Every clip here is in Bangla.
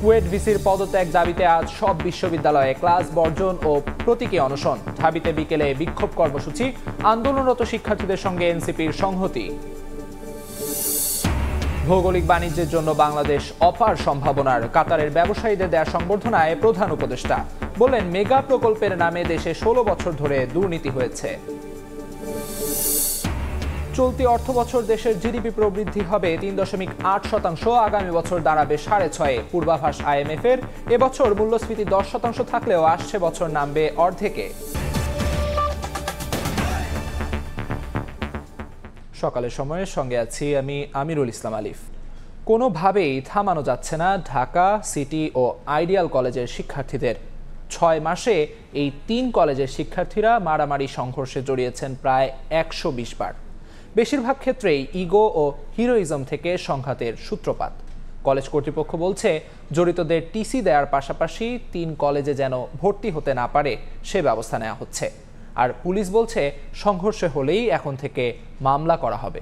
কুয়েট ভিসির পদত্যাগ দাবিতে আজ সব বিশ্ববিদ্যালয়ে ক্লাস বর্জন ও প্রতীকী অনশন। ঢাবিতে বিকেলে বিক্ষোভ কর্মসূচি, আন্দোলনরত শিক্ষার্থীদের সঙ্গে এনসিপির সংহতি। ভৌগোলিক বাণিজ্যের জন্য বাংলাদেশ অপার সম্ভাবনার, কাতারের ব্যবসায়ীদের দেয়া সংবর্ধনায় প্রধান উপদেষ্টা বললেন, মেগা প্রকল্পের নামে দেশে 16 বছর ধরে দুর্নীতি হয়েছে। চলতি অর্থবছর দেশের জিডিপি প্রবৃদ্ধি হবে 3.8%, আগামী বছর দাঁড়াবে 6.5%। পূর্বাভাস IMF-এর। এবছর মূল্যস্ফীতি 10% থাকলেও আসছে বছর নামবে অর্ধেকে। সকালের সময়ের সঙ্গে আছি আমি আমিরুল ইসলাম আলিফ। কোনোভাবেই থামানো যাচ্ছে না ঢাকা সিটি ও আইডিয়াল কলেজের শিক্ষার্থীদের। 6 মাসে এই 3 কলেজের শিক্ষার্থীরা মারামারি সংঘর্ষে জড়িয়েছেন প্রায় 120 বার। বেশিরভাগ ক্ষেত্রেই ইগো ও হিরোইজম থেকে সংঘাতের সূত্রপাত। কলেজ কর্তৃপক্ষ বলছে, জড়িতদের টিসি দেওয়ার পাশাপাশি 3 কলেজে যেন ভর্তি হতে না পারে সে ব্যবস্থা নেওয়া হচ্ছে। আর পুলিশ বলছে, সংঘর্ষ হলেই এখন থেকে মামলা করা হবে।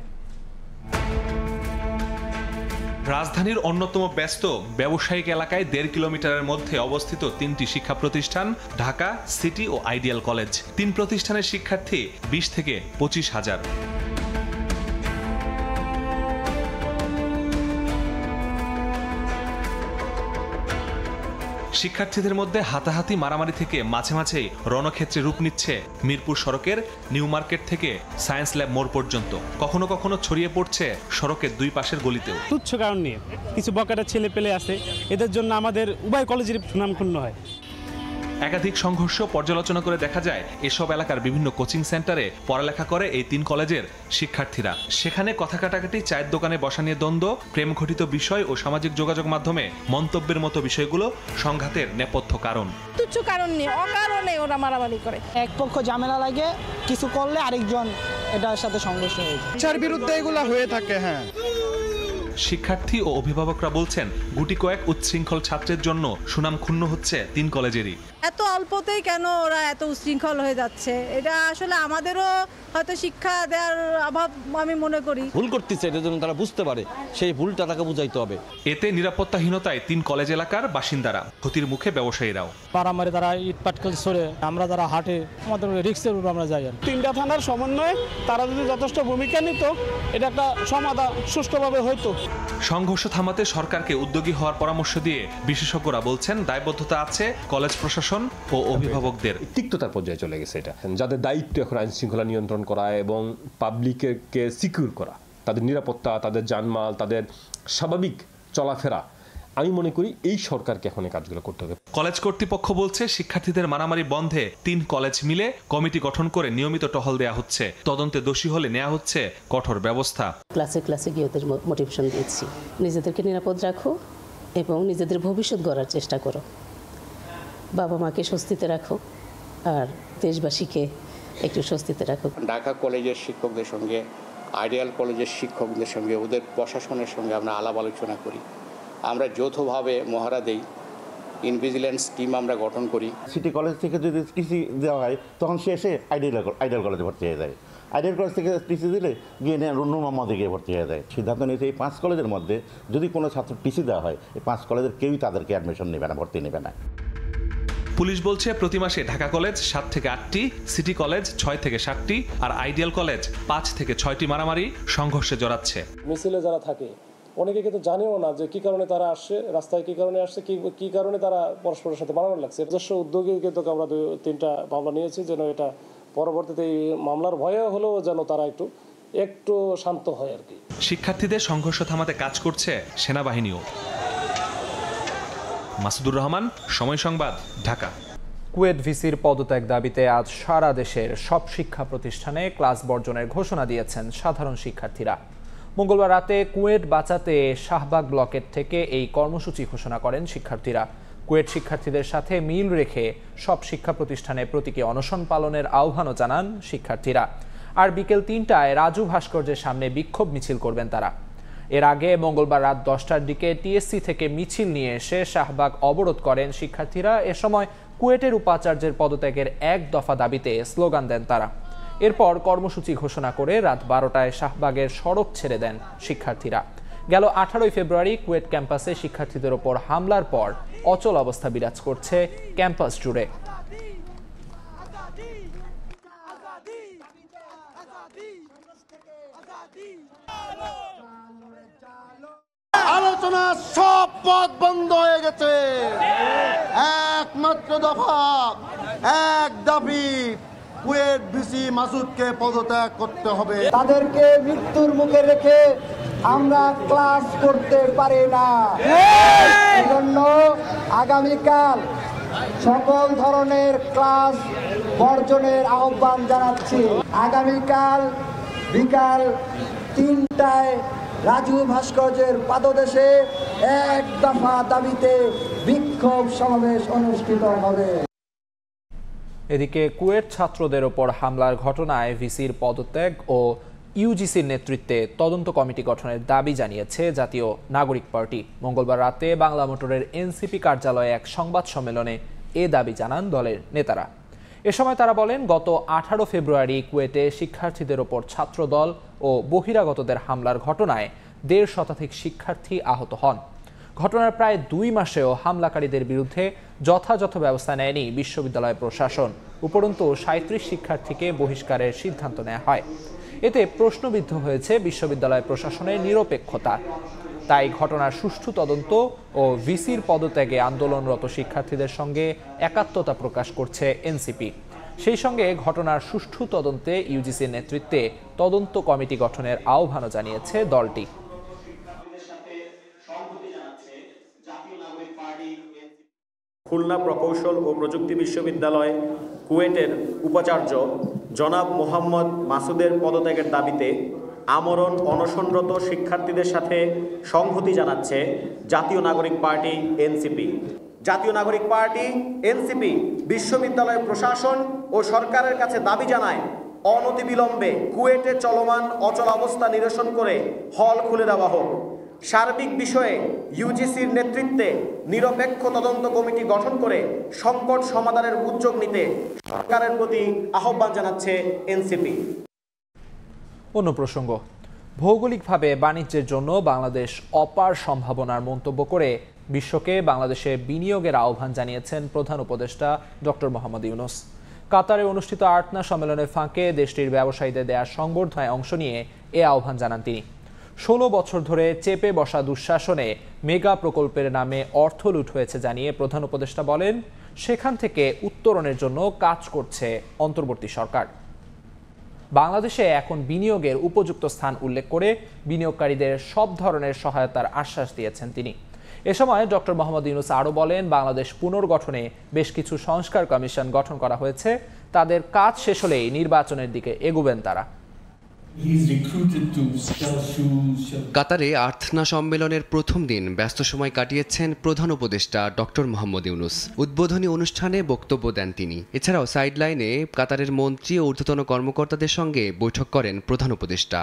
রাজধানীর অন্যতম ব্যস্ত ব্যবসায়িক এলাকায় 1.5 কিলোমিটারের মধ্যে অবস্থিত 3টি শিক্ষা প্রতিষ্ঠান ঢাকা সিটি ও আইডিয়াল কলেজ। 3 প্রতিষ্ঠানের শিক্ষার্থী 20 থেকে 25 হাজার। শিক্ষার্থীদের মধ্যে হাতাহাতি মারামারি থেকে মাঝে মাঝেই রণক্ষেত্রে রূপ নিচ্ছে মিরপুর সড়কের নিউ মার্কেট থেকে সায়েন্স ল্যাব মোড় পর্যন্ত। কখনো কখনো ছড়িয়ে পড়ছে সড়কের 2 পাশের গলিতেও। তুচ্ছ কারণ নিয়ে কিছু বকাটা ছেলে পেলে আছে, এদের জন্য আমাদের উভয় কলেজের সুনাম ক্ষুণ্ণ হয়। একাধিক সংঘর্ষ পর্যালোচনা করে দেখা যায়, এসব এলাকার বিভিন্ন কোচিং সেন্টারে পড়ালেখা করে এই 3 কলেজের শিক্ষার্থীরা। সেখানে কথা কাটাকাটি, চায়ের দোকানে বসা নিয়ে দ্বন্দ্ব, প্রেম ঘটিত বিষয় ও সামাজিক যোগাযোগ মাধ্যমে মন্তব্যের মতো বিষয়গুলো সংঘাতের নেপথ্য কারণ। তুচ্ছ কারণ নেই, অকারণে ওরা মারামারি করে। এক পক্ষ ঝামেলা লাগে, কিছু করলে আরেকজন এটার সাথে সংঘর্ষ হয়ে যায়। ইচ্ছার বিরুদ্ধে এগুলা হয়ে থাকে। হ্যাঁ, শিক্ষার্থী ও অভিভাবকরা বলছেন, গুটি কয়েক উচ্ছৃঙ্খল ছাত্রের জন্য সুনাম ক্ষুণ্ণ হচ্ছে 3 কলেজেরই। এত অল্পতেই কেন ওরা এত উচ্ছৃঙ্খল হয়ে যাচ্ছে? এটা আসলে আমাদেরও হয়তো শিক্ষা দেওয়ার অভাব আমি মনে করি। ভুল করতেছে, এটা যেন তারা বুঝতে পারে, সেই ভুলটা তাকে বুঝাইতে হবে। এতে নিরাপত্তাহীনতায় 3 কলেজ এলাকার বাসিন্দারা, ক্ষতির মুখে ব্যবসায়ীরাও। মারামারি তারা ইট পাটকেল ছড়ে, আমরা যারা হাঁটে আমাদের রিক্সের উপর আমরা যাই। 3টা থানার সমন্বয়ে তারা যদি যথেষ্ট ভূমিকা নিত, এটা একটা সমাধান সুষ্ঠুভাবে হইতো। সংঘর্ষ থামাতে সরকারকে উদ্যোগী হওয়ার পরামর্শ দিয়ে বিশেষজ্ঞরা বলছেন, দায়বদ্ধতা আছে কলেজ প্রশাসন ও অভিভাবকদের। তিক্ততার পর্যায়ে চলে গেছে এটা, যাদের দায়িত্ব এখন আইন শৃঙ্খলা নিয়ন্ত্রণ করা এবং পাবলিককে সিকিউর করা, তাদের নিরাপত্তা, তাদের জানমাল, তাদের স্বাভাবিক চলাফেরা। আমি মনে করি এই সরকারকে এখন এই কাজগুলো করতে হবে। কলেজ কর্তৃপক্ষ বলছে, শিক্ষার্থীদের মারামারি বন্ধে 3 কলেজ মিলে কমিটি গঠন করে নিয়মিত টহল দেওয়া হচ্ছে। তদন্তে দোষী হলে নেওয়া হচ্ছে কঠোর ব্যবস্থা। ক্লাসে গিয়ে ওদের মোটিভেশন দিচ্ছি, নিজেদেরকে নিরাপদ রাখো এবং নিজেদের ভবিষ্যৎ গড়ার চেষ্টা করো, বাবা মাকে স্বস্তিতে রাখো আর দেশবাসীকে একটু স্বস্তিতে রাখো। ঢাকা কলেজের শিক্ষকদের সঙ্গে, আইডিয়াল কলেজের শিক্ষকদের সঙ্গে, ওদের প্রশাসনের সঙ্গে আমরা আলাপ আলোচনা করি। আমরা যৌথভাবে মহড়া দেই, ইনভিজিলেন্স টিম আমরা গঠন করি। সিটি কলেজ থেকে যদি টিসি দেওয়া হয়, তখন সে এসে আইডিয়াল কলেজে ভর্তি হয়ে যায়। আইডিয়াল কলেজ থেকে টিসি দিলে গিয়ে নূর মোহাম্মদে গিয়ে ভর্তি হয়ে যায়। সিদ্ধান্ত নিয়েছে, এই 5 কলেজের মধ্যে যদি কোনো ছাত্র টিসি দেওয়া হয়, এই 5 কলেজের কেউই তাদেরকে অ্যাডমিশন নেবে না, ভর্তি নেবে না। পুলিশ বলছে, প্রতি মাসে ঢাকা কলেজ 7 থেকে 8টি, সিটি কলেজ 6 থেকে 7টি আর আইডিয়াল কলেজ 5 থেকে 6টি মারামারি সংঘর্ষে জড়াচ্ছে। মিছিলে যারা থাকে অনেকে কিন্তু জানেও না যে কি কারণে তারা আসছে, রাস্তায় কি কারণে আসছে, কি কারণে তারা পরস্পরের সাথে মারামারি লাগছে। নিজস্ব উদ্যোগে কিন্তু আমরা 2-3টা মামলা নিয়েছি, যেন এটা পরবর্তীতে এই মামলার ভয়ে হলেও যেন তারা একটু শান্ত হয় আর কি। শিক্ষার্থীদের সংঘর্ষ থামাতে কাজ করছে সেনাবাহিনীও। মাসুদুর রহমান, সময় সংবাদ, ঢাকা। কুয়েট ভিসির পদত্যাগ দাবিতে আজ সারা দেশের সব শিক্ষা প্রতিষ্ঠানে ক্লাস বর্জনের ঘোষণা দিয়েছেন সাধারণ শিক্ষার্থীরা। মঙ্গলবার রাতে কুয়েট বাঁচাতে শাহবাগ ব্লকের থেকে এই কর্মসূচি ঘোষণা করেন শিক্ষার্থীরা। কুয়েট শিক্ষার্থীদের সাথে মিল রেখে সব শিক্ষা প্রতিষ্ঠানে প্রতীকী অনশন পালনের আহ্বানও জানান শিক্ষার্থীরা। আর বিকেল 3টায় রাজু ভাস্কর্যের সামনে বিক্ষোভ মিছিল করবেন তারা। এর আগে মঙ্গলবার রাত 10টার দিকে টিএসসি থেকে মিছিল নিয়ে এসে শাহবাগ অবরোধ করেন শিক্ষার্থীরা। এ সময় কুয়েটের উপাচার্যের পদত্যাগের 1 দফা দাবিতে স্লোগান দেন তারা। এরপর কর্মসূচি ঘোষণা করে রাত 12টায় শাহবাগের সড়ক ছেড়ে দেন শিক্ষার্থীরা। গেল 18 ফেব্রুয়ারি কুয়েট ক্যাম্পাসে শিক্ষার্থীদের ওপর হামলার পর অচল অবস্থা বিরাজ করছে ক্যাম্পাস জুড়ে। আলোচনা সব পথ বন্ধ হয়ে গেছে। একমাত্র দফা, এক দাবি, কুয়েট ভিসি মাসুদকে পদত্যাগ করতে হবে। তাদেরকে মৃত্যুর মুখে রেখে আমরা ক্লাস করতে পারি না। এজন্য আগামীকাল সকল ধরনের ক্লাস বর্জনের আহ্বান জানাচ্ছি। আগামীকাল বিকাল 3টায় রাজু ভাস্কর্যের পাদদেশে এক দফা দাবিতে বিক্ষোভ সমাবেশ অনুষ্ঠিত হবে। এদিকে কুয়েট ছাত্রদের ওপর হামলার ঘটনায় ভিসির পদত্যাগ ও ইউজিসির নেতৃত্বে তদন্ত কমিটি গঠনের দাবি জানিয়েছে জাতীয় নাগরিক পার্টি। মঙ্গলবার রাতে বাংলা মোটরের এনসিপি কার্যালয়ে এক সংবাদ সম্মেলনে এ দাবি জানান দলের নেতারা। এ সময় তারা বলেন, গত 18 ফেব্রুয়ারি কুয়েটে শিক্ষার্থীদের ওপর ছাত্রদল ও বহিরাগতদের হামলার ঘটনায় 1.5 শতাধিক শিক্ষার্থী আহত হন। ঘটনার প্রায় 2 মাসেও হামলাকারীদের বিরুদ্ধে যথাযথ ব্যবস্থা নেয়নি বিশ্ববিদ্যালয় প্রশাসন। উপরন্তু 37 শিক্ষার্থীকে বহিষ্কারের সিদ্ধান্ত নেওয়া হয়। এতে প্রশ্নবিদ্ধ হয়েছে বিশ্ববিদ্যালয় প্রশাসনের নিরপেক্ষতা। তাই ঘটনার সুষ্ঠু তদন্ত ও ভিসির পদত্যাগে আন্দোলনরত শিক্ষার্থীদের সঙ্গে একাত্মতা প্রকাশ করছে এনসিপি। সেই সঙ্গে ঘটনার সুষ্ঠু তদন্তে ইউজিসির নেতৃত্বে তদন্ত কমিটি গঠনের আহ্বানও জানিয়েছে দলটি। খুলনা প্রকৌশল ও প্রযুক্তি বিশ্ববিদ্যালয় কুয়েটের উপাচার্য জনাব মোহাম্মদ মাসুদের পদত্যাগের দাবিতে আমরণ অনশনরত শিক্ষার্থীদের সাথে সংহতি জানাচ্ছে জাতীয় নাগরিক পার্টি এনসিপি। জাতীয় নাগরিক পার্টি এনসিপি বিশ্ববিদ্যালয় প্রশাসন ও সরকারের কাছে দাবি জানায়, অনতিবিলম্বে কুয়েটে চলমান অচলাবস্থা নিরসন করে হল খুলে দেওয়া হোক। সার্বিক বিষয়ে ইউজিসির নেতৃত্বে নিরপেক্ষ তদন্ত কমিটি গঠন করে সংকট সমাধানের উদ্যোগ নিতে সরকারের প্রতি আহ্বান জানাচ্ছে এনসিপি। অন্য প্রসঙ্গ, ভৌগোলিকভাবে বাণিজ্যের জন্য বাংলাদেশ অপার সম্ভাবনার মন্তব্য করে বিশ্বকে বাংলাদেশে বিনিয়োগের আহ্বান জানিয়েছেন প্রধান উপদেষ্টা ডক্টর মোহাম্মদ ইউনূস। কাতারে অনুষ্ঠিত আর্টনা সম্মেলনের ফাঁকে দেশটির ব্যবসায়ীদের দেওয়া সংবর্ধনায় অংশ নিয়ে এ আহ্বান জানান তিনি। 16 বছর ধরে চেপে বসা দুঃশাসনে মেগা প্রকল্পের নামে অর্থ লুট হয়েছে জানিয়ে প্রধান উপদেষ্টা বলেন, সেখান থেকে উত্তরণের জন্য কাজ করছে অন্তর্বর্তী সরকার। বাংলাদেশে এখন বিনিয়োগের উপযুক্ত স্থান উল্লেখ করে বিনিয়োগকারীদের সব ধরনের সহায়তার আশ্বাস দিয়েছেন তিনি। এ সময় ডক্টর মোহাম্মদ ইউনূস আরও বলেন, বাংলাদেশ পুনর্গঠনে বেশ কিছু সংস্কার কমিশন গঠন করা হয়েছে। তাদের কাজ শেষ হলেই নির্বাচনের দিকে এগোবেন তারা। কাতারে আর্থনা সম্মেলনের প্রথম দিন ব্যস্ত সময় কাটিয়েছেন প্রধান উপদেষ্টা ডক্টর মোহাম্মদ ইউনূস। উদ্বোধনী অনুষ্ঠানে বক্তব্য দেন তিনি। এছাড়াও সাইডলাইনে কাতারের মন্ত্রী ও ঊর্ধ্বতন কর্মকর্তাদের সঙ্গে বৈঠক করেন প্রধান উপদেষ্টা।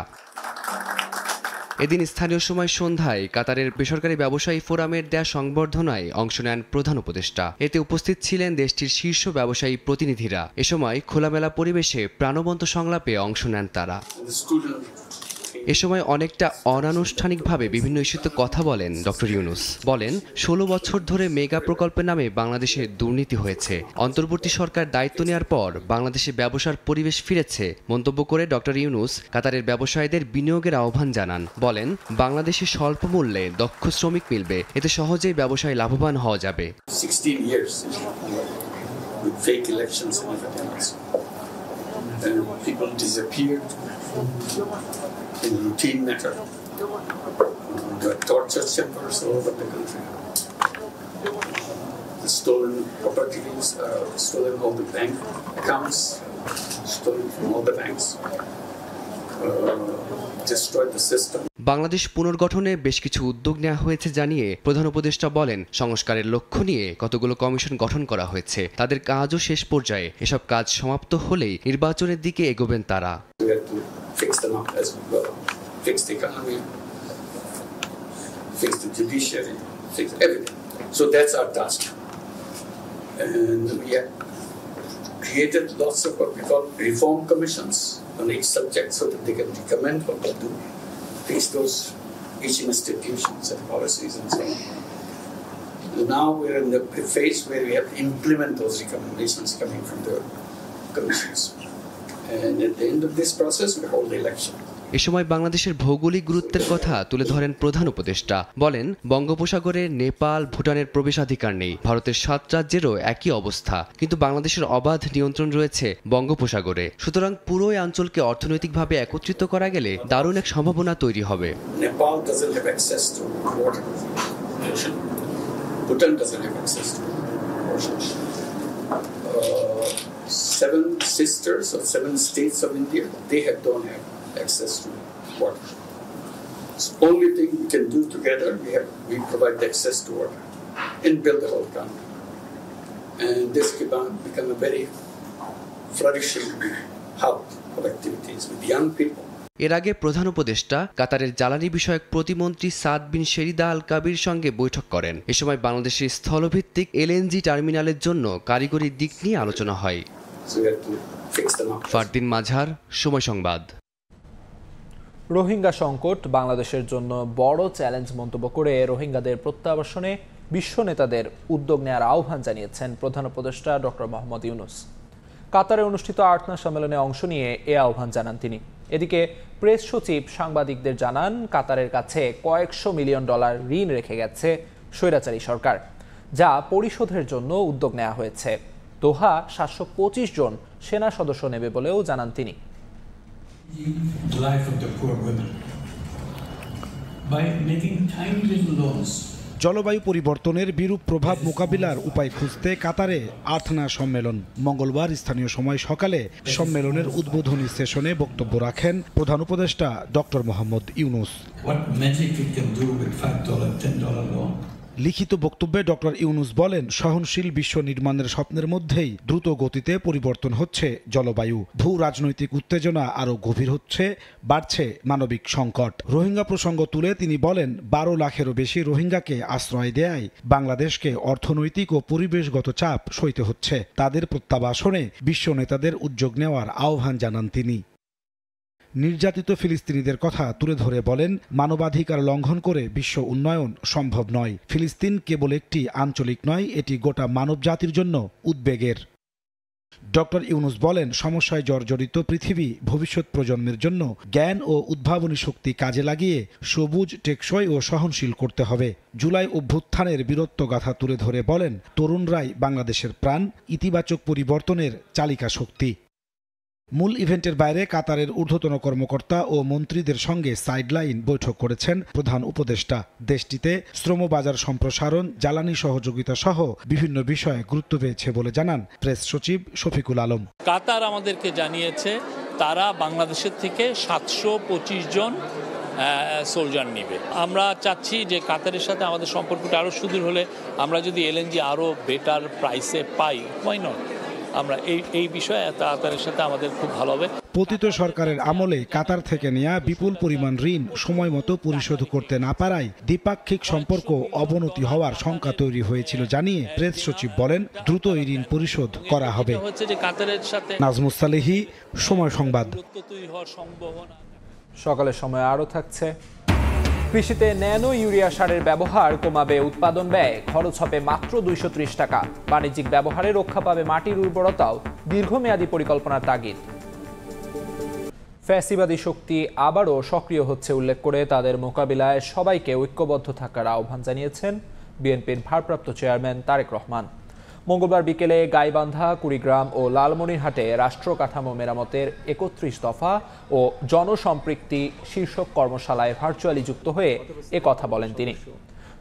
এদিন স্থানীয় সময় সন্ধ্যায় কাতারের বেসরকারি ব্যবসায়ী ফোরামের দেয়া সংবর্ধনায় অংশ নেন প্রধান উপদেষ্টা। এতে উপস্থিত ছিলেন দেশটির শীর্ষ ব্যবসায়ী প্রতিনিধিরা। এ সময় খোলামেলা পরিবেশে প্রাণবন্ত সংলাপে অংশ নেন তারা। এ সময় অনেকটা অনানুষ্ঠানিকভাবে বিভিন্ন ইস্যুতে কথা বলেন ডক্টর ইউনূস। বলেন, 16 বছর ধরে মেগা প্রকল্পের নামে বাংলাদেশে দুর্নীতি হয়েছে। অন্তর্বর্তী সরকার দায়িত্ব নেওয়ার পর বাংলাদেশে ব্যবসার পরিবেশ ফিরেছে মন্তব্য করে ডক্টর ইউনূস কাতারের ব্যবসায়ীদের বিনিয়োগের আহ্বান জানান। বলেন, বাংলাদেশে স্বল্প মূল্যে দক্ষ শ্রমিক মিলবে, এতে সহজেই ব্যবসায় লাভবান হওয়া যাবে। 16 years with fake elections and everything else. And people disappeared in routine matter. The torture chambers all over the country. The stolen properties, stolen all the bank accounts, stolen from all the banks, destroyed the system. Bangladesh পুনর্গঠনে বেশ কিছু উদ্যোগ নেওয়া হয়েছে জানিয়ে প্রধান উপদেষ্টা বলেন, সংস্কারের লক্ষ্য নিয়ে কতগুলো কমিশন গঠন করা হয়েছে। তাদের কাজও শেষ পর্যায়ে। এসব কাজ সমাপ্ত হলেই নির্বাচনের দিকে এগোবেন তারা। Fix them up as we go. Fix the economy, fix the judiciary, fix everything. So that's our task. And we have created lots of what we call reform commissions on each subject so that they can recommend what to do. Fix those teaching institutions and policies and so on. Now we're in the phase where we have to implement those recommendations coming from the commissions. And at the end of this process, we hold the election. এ সময় বাংলাদেশের ভৌগোলিক গুরুত্বের কথা তুলে ধরেন প্রধান উপদেষ্টা। বলেন, বঙ্গোপসাগরে নেপাল, ভুটানের প্রবেশাধিকার নেই। ভারতের 7 রাজ্যেরও একই অবস্থা, কিন্তু বাংলাদেশের অবাধ নিয়ন্ত্রণ রয়েছে বঙ্গোপসাগরে। সুতরাং পুরো এই অঞ্চলকে অর্থনৈতিকভাবে একত্রিত করা গেলে দারুণ এক সম্ভাবনা তৈরি হবে। Nepal doesn't have access to water. Bhutan doesn't have access to ocean. 7 sisters or 7 states of India, they don't have access to water. It's the only thing we can do together. We provide the access to water and build the whole country. And this can become a very flourishing hub of activities with young people. এর আগে প্রধান উপদেষ্টা কাতারের জ্বালানি বিষয়ক প্রতিমন্ত্রী সাদ বিন শেরিদা আল কাবির সঙ্গে বৈঠক করেন। এ সময় বাংলাদেশের স্থলভিত্তিক এলএনজি টার্মিনালের জন্য কারিগরি দিক নিয়ে আলোচনা হয়। ফারদিন মাঝার, সময় সংবাদ। রোহিঙ্গা সংকট বাংলাদেশের জন্য বড় চ্যালেঞ্জ মন্তব্য করে রোহিঙ্গাদের প্রত্যাবাসনে বিশ্ব নেতাদের উদ্যোগ নেওয়ার আহ্বান জানিয়েছেন প্রধান উপদেষ্টা ডক্টর মোহাম্মদ ইউনূস। কাতারে অনুষ্ঠিত আর্থনা সম্মেলনে অংশ নিয়ে এ আহ্বান জানান তিনি। এদিকে প্রেস সচিব সাংবাদিকদের জানান, কাতারের কাছে কয়েকশো মিলিয়ন ডলার ঋণ রেখে গেছে স্বৈরাচারী সরকার, যা পরিশোধের জন্য উদ্যোগ নেওয়া হয়েছে। দোহা 725 জন সেনা সদস্য নেবে বলেও জানান তিনি। জলবায়ু পরিবর্তনের বিরূপ প্রভাব মোকাবিলার উপায় খুঁজতে কাতারে আর্থনা সম্মেলন। মঙ্গলবার স্থানীয় সময় সকালে সম্মেলনের উদ্বোধনী সেশনে বক্তব্য রাখেন প্রধান উপদেষ্টা ডক্টর মোহাম্মদ ইউনূস। লিখিত বক্তব্যে ডক্টর ইউনূস বলেন, সহনশীল বিশ্ব নির্মাণের স্বপ্নের মধ্যেই দ্রুত গতিতে পরিবর্তন হচ্ছে জলবায়ু। ভূ রাজনৈতিক উত্তেজনা আরও গভীর হচ্ছে, বাড়ছে মানবিক সংকট। রোহিঙ্গা প্রসঙ্গ তুলে তিনি বলেন, 12 লাখেরও বেশি রোহিঙ্গাকে আশ্রয় দেয়ায় বাংলাদেশকে অর্থনৈতিক ও পরিবেশগত চাপ সইতে হচ্ছে। তাদের প্রত্যাবাসনে বিশ্ব নেতাদের উদ্যোগ নেওয়ার আহ্বান জানান তিনি। নির্যাতিত ফিলিস্তিনিদের কথা তুলে ধরে বলেন, মানবাধিকার লঙ্ঘন করে বিশ্ব উন্নয়ন সম্ভব নয়। ফিলিস্তিন কেবল একটি আঞ্চলিক নয়, এটি গোটা মানবজাতির জন্য উদ্বেগের। ডক্টর ইউনূস বলেন, সমস্যায় জর্জরিত পৃথিবী ভবিষ্যৎ প্রজন্মের জন্য জ্ঞান ও উদ্ভাবনী শক্তি কাজে লাগিয়ে সবুজ, টেকসই ও সহনশীল করতে হবে। জুলাই অভ্যুত্থানের বীরত্বগাথা তুলে ধরে বলেন, তরুণরাই বাংলাদেশের প্রাণ, ইতিবাচক পরিবর্তনের চালিকা শক্তি। মূল ইভেন্টের বাইরে কাতারের ঊর্ধ্বতন কর্মকর্তা ও মন্ত্রীদের সঙ্গে সাইডলাইন বৈঠক করেছেন প্রধান উপদেষ্টা। দেশটিতে শ্রমবাজার সম্প্রসারণ, জ্বালানি সহযোগিতা সহ বিভিন্ন বিষয়ে গুরুত্ব পেয়েছে বলে জানান প্রেস সচিব শফিকুল আলম। কাতার আমাদেরকে জানিয়েছে তারা বাংলাদেশের থেকে 725 জন সোলজার নিবে। আমরা চাচ্ছি যে কাতারের সাথে আমাদের সম্পর্কটা আরও সুদূর হলে আমরা যদি এলএনজি আরও বেটার প্রাইসে পাই, হোয়াই নট? আমরা এই বিষয়ে কাতারের সাথে আমাদের খুব ভালো হবে। পতিত সরকারের আমলে কাতার থেকে নেওয়া বিপুল পরিমাণ ঋণ সময় মতো পরিশোধ করতে না পারায় দ্বিপাক্ষিক সম্পর্ক অবনতি হওয়ার শঙ্কা তৈরি হয়েছিল জানিয়ে প্রেস সচিব বলেন, দ্রুত এই ঋণ পরিশোধ করা হবে। নাজমুস সালেহী, সময় সংবাদ। সকালের সময় আরও থাকছে, কৃষিতে ন্যানো ইউরিয়া সারের ব্যবহার কমাবে উৎপাদন ব্যয়, খরচ হবে মাত্র 230 টাকা। বাণিজ্যিক ব্যবহারে রক্ষা পাবে মাটির উর্বরতাও, দীর্ঘমেয়াদী পরিকল্পনার তাগিদ। ফ্যাসিবাদী শক্তি আবারও সক্রিয় হচ্ছে উল্লেখ করে তাদের মোকাবিলায় সবাইকে ঐক্যবদ্ধ থাকার আহ্বান জানিয়েছেন বিএনপির ভারপ্রাপ্ত চেয়ারম্যান তারেক রহমান। মঙ্গলবার বিকেলে গাইবান্ধা, কুড়িগ্রাম ও লালমনিরহাটে রাষ্ট্র কাঠামো মেরামতের 31 দফা ও জনসম্পৃক্তি শীর্ষক কর্মশালায় ভার্চুয়ালি যুক্ত হয়ে কথা বলেন তিনি।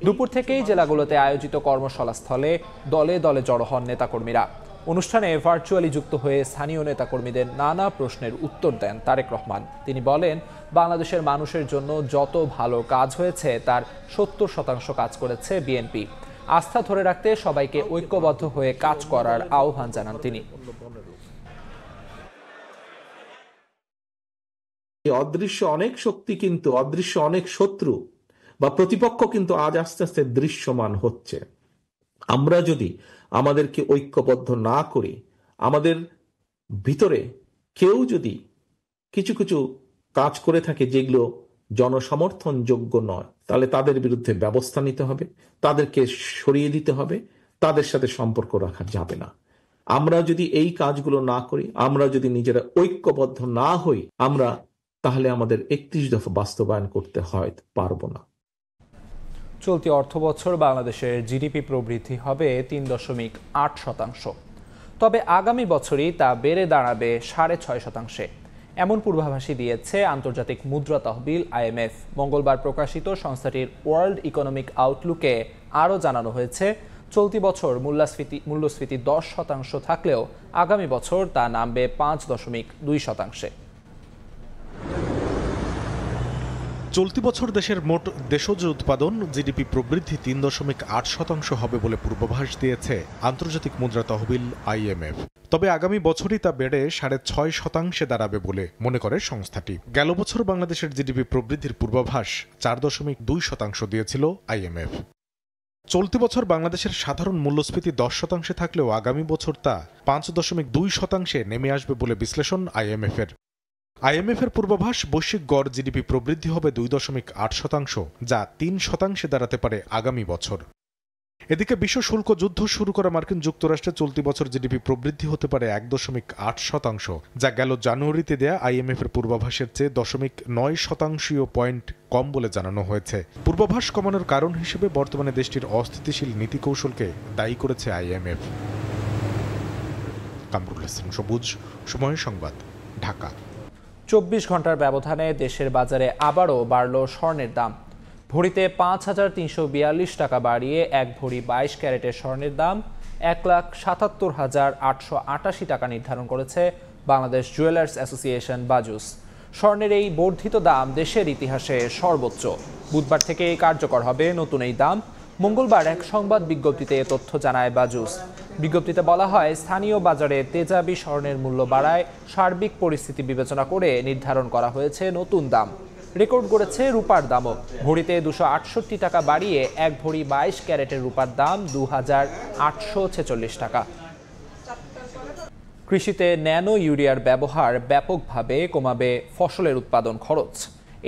দুপুর থেকেই জেলাগুলোতে আয়োজিত কর্মশালা স্থলে দলে দলে জড়ো হন নেতাকর্মীরা। অনুষ্ঠানে ভার্চুয়ালি যুক্ত হয়ে স্থানীয় নেতাকর্মীদের নানা প্রশ্নের উত্তর দেন তারেক রহমান। তিনি বলেন, বাংলাদেশের মানুষের জন্য যত ভালো কাজ হয়েছে তার 70% কাজ করেছে বিএনপি। আস্থা ধরে রাখতে সবাইকে ঐক্যবদ্ধ হয়ে কাজ করার আহ্বান জানান তিনি। অদৃশ্য অনেক শক্তি কিন্তু অদৃশ্য অনেক শত্রু বা প্রতিপক্ষ কিন্তু আজ আস্তে আস্তে দৃশ্যমান হচ্ছে। আমরা যদি আমাদেরকে ঐক্যবদ্ধ না করি, আমাদের ভিতরে কেউ যদি কিছু কিছু কাজ করে থাকে যেগুলো জনসমর্থনযোগ্য নয়, তাহলে তাদের বিরুদ্ধে ব্যবস্থা নিতে হবে, তাদেরকে সরিয়ে দিতে হবে, তাদের সাথে সম্পর্ক রাখা যাবে না। আমরা যদি এই কাজগুলো না করি, আমরা যদি নিজেরা ঐক্যবদ্ধ না হই, আমরা তাহলে আমাদের 31 দফা বাস্তবায়ন করতে হয় পারবো না। চলতি অর্থবছর বাংলাদেশের জিডিপি প্রবৃদ্ধি হবে 3.8%। তবে আগামী বছরই তা বেড়ে দাঁড়াবে 6.5%। এমন পূর্বাভাসই দিয়েছে আন্তর্জাতিক মুদ্রা তহবিল IMF। মঙ্গলবার প্রকাশিত সংস্থাটির ওয়ার্ল্ড ইকোনমিক আউটলুকে আরও জানানো হয়েছে, চলতি বছর মূল্যস্ফীতি 10% থাকলেও আগামী বছর তা নামবে 5.2%। চলতি বছর দেশের মোট দেশজ উৎপাদন জিডিপি প্রবৃদ্ধি 3.8% হবে বলে পূর্বাভাস দিয়েছে আন্তর্জাতিক মুদ্রা তহবিল IMF। তবে আগামী বছরই তা বেড়ে 6.5% দাঁড়াবে বলে মনে করে সংস্থাটি। গেল বছর বাংলাদেশের জিডিপি প্রবৃদ্ধির পূর্বাভাস 4.2% দিয়েছিল IMF। চলতি বছর বাংলাদেশের সাধারণ মূল্যস্ফীতি 10% থাকলেও আগামী বছর তা 5.2% নেমে আসবে বলে বিশ্লেষণ IMF-এর। IMF-এর পূর্বাভাস বৈশ্বিক গড় জিডিপি প্রবৃদ্ধি হবে 2.8%, যা 3% দাঁড়াতে পারে আগামী বছর। এদিকে বিশ্ব শুল্ক যুদ্ধ শুরু করা মার্কিন যুক্তরাষ্ট্রে চলতি বছর জিডিপি প্রবৃদ্ধি হতে পারে 1.8%, যা গেল জানুয়ারিতে দেয়া IMF-এর পূর্বাভাসের চেয়ে 0.9% পয়েন্ট কম বলে জানানো হয়েছে। পূর্বাভাস কমানোর কারণ হিসেবে বর্তমানে দেশটির অস্থিতিশীল নীতি কৌশলকে দায়ী করেছে IMF। কামরুল হাসান সবুজ, সময় সংবাদ, ঢাকা। 24 ঘন্টার ব্যবধানে দেশের বাজারে আবারও বাড়ল স্বর্ণের দাম। ভরিতে 5,342 টাকা বাড়িয়ে 1 ভরি 22 ক্যারেটের স্বর্ণের দাম 1,77,888 টাকা নির্ধারণ করেছে বাংলাদেশ জুয়েলার্স অ্যাসোসিয়েশন বাজুস। স্বর্ণের এই বর্ধিত দাম দেশের ইতিহাসে সর্বোচ্চ। বুধবার থেকে কার্যকর হবে নতুন এই দাম। মঙ্গলবার এক সংবাদ বিজ্ঞপ্তিতে এ তথ্য জানায় বাজুস। বিজ্ঞপ্তিতে বলা হয়, স্থানীয় বাজারে তেজাবি স্বর্ণের মূল্য বাড়ায় সার্বিক পরিস্থিতি বিবেচনা করে নির্ধারণ করা হয়েছে নতুন দাম। রেকর্ড গড়েছে রূপার দামও। ভরিতে 268 টাকা বাড়িয়ে 1 ভরি 22 ক্যারেটের রূপার দাম 2,846 টাকা। কৃষিতে ন্যানো ইউরিয়ার ব্যবহার ব্যাপকভাবে কমাবে ফসলের উৎপাদন খরচ।